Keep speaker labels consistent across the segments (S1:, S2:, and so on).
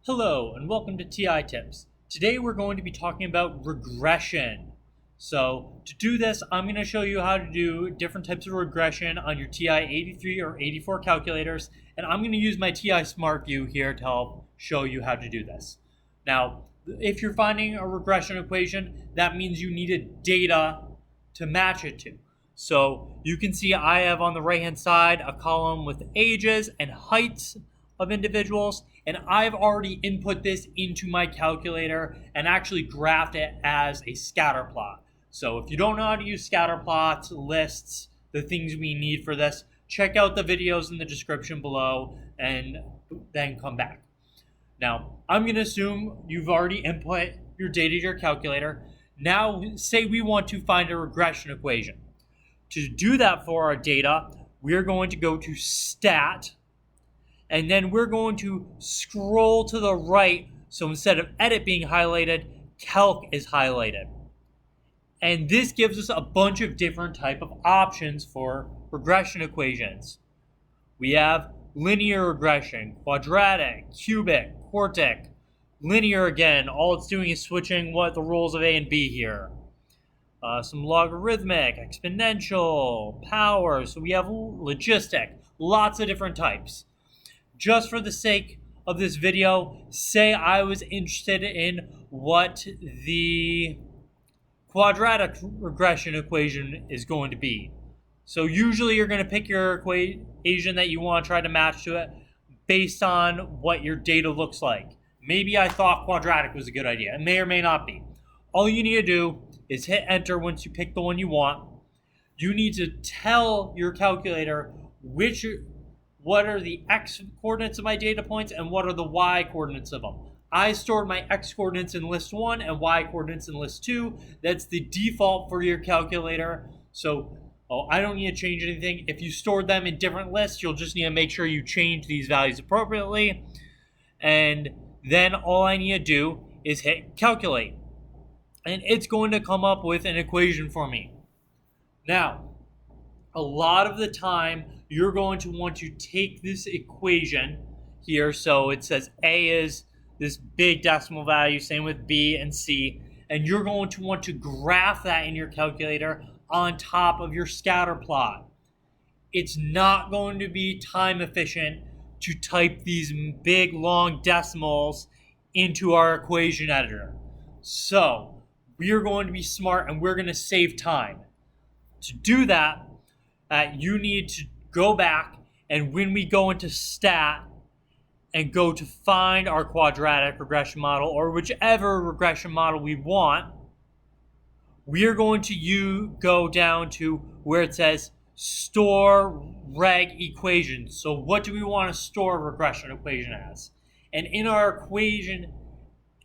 S1: Hello and welcome to TI Tips. Today we're going to be talking about regression. So to do this, I'm going to show you how to do different types of regression on your TI 83 or 84 calculators, and I'm going to use my TI Smart View here to help show you how to do this. Now, if you're finding a regression equation, that means you needed data to match it to. So you can see I have on the right hand side a column with ages and heights of individuals, and I've already input this into my calculator and actually graphed it as a scatter plot. So if you don't know how to use scatter plots, lists, the things we need for this, check out the videos in the description below and then come back. Now, I'm going to assume you've already input your data to your calculator. Now, say we want to find a regression equation. To do that for our data, we're going to go to Stat, and then we're going to scroll to the right. So instead of Edit being highlighted, Calc is highlighted. And this gives us a bunch of different type of options for regression equations. We have linear regression, quadratic, cubic, quartic, linear again. All it's doing is switching what the rules of A and B here. Some logarithmic, exponential, power. So we have logistic, lots of different types. Just for the sake of this video, say I was interested in what the quadratic regression equation is going to be. So usually you're going to pick your equation that you want to try to match to it based on what your data looks like. Maybe I thought quadratic was a good idea. It may or may not be. All you need to do is hit enter once you pick the one you want. You need to tell your calculator what are the x coordinates of my data points and what are the y coordinates of them. I stored my x coordinates in list 1 and y coordinates in list 2. That's the default for your calculator. So I don't need to change anything. If you stored them in different lists, you'll just need to make sure you change these values appropriately. And then all I need to do is hit calculate. And it's going to come up with an equation for me. Now, a lot of the time, you're going to want to take this equation here. So it says A is this big decimal value, same with B and C. And you're going to want to graph that in your calculator on top of your scatter plot. It's not going to be time efficient to type these big long decimals into our equation editor. So we are going to be smart and we're going to save time. To do that, you need to go back, and when we go into Stat and go to find our quadratic regression model or whichever regression model we want, we are going to go down to where it says store reg equation. So what do we want to store a regression equation as? And in our equation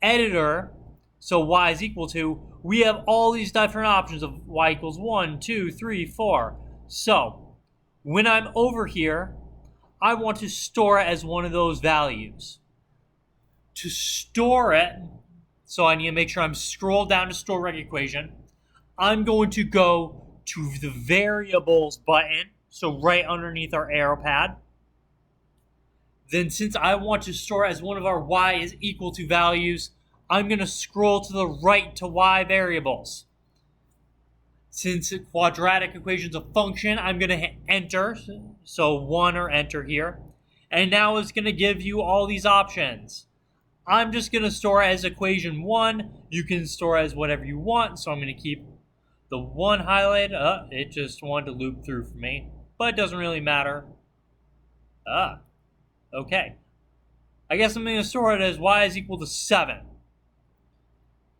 S1: editor, so y is equal to, we have all these different options of y equals 1, 2, 3, 4. So when I'm over here, I want to store it as one of those values. To store it, so I need to make sure I'm scrolled down to store reg equation. I'm going to go to the variables button, so right underneath our arrow pad. Then since I want to store as one of our y is equal to values, I'm going to scroll to the right to y variables. Since quadratic equation is a function, I'm going to hit enter, so 1 or enter here. And now it's going to give you all these options. I'm just going to store as equation 1. You can store as whatever you want, so I'm going to keep the 1 highlighted. It just wanted to loop through for me, but it doesn't really matter. Okay. I guess I'm going to store it as y is equal to 7.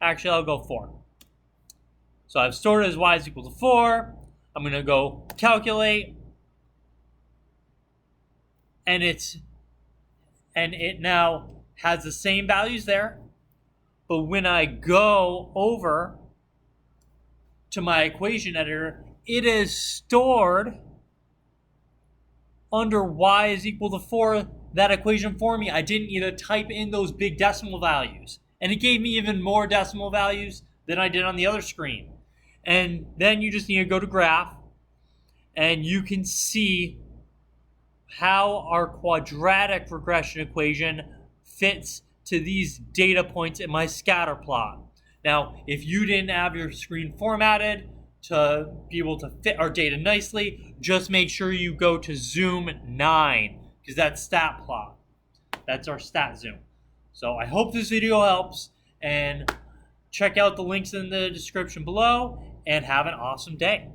S1: Actually, I'll go 4. So I've stored it as y is equal to 4. I'm going to go calculate. And it now has the same values there. But when I go over to my equation editor, it is stored under y is equal to 4, that equation for me. I didn't need to type in those big decimal values. And it gave me even more decimal values than I did on the other screen. And then you just need to go to graph, and you can see how our quadratic regression equation fits to these data points in my scatter plot. Now, if you didn't have your screen formatted to be able to fit our data nicely, just make sure you go to zoom 9, because that's stat plot. That's our stat zoom. So I hope this video helps, and check out the links in the description below, and have an awesome day.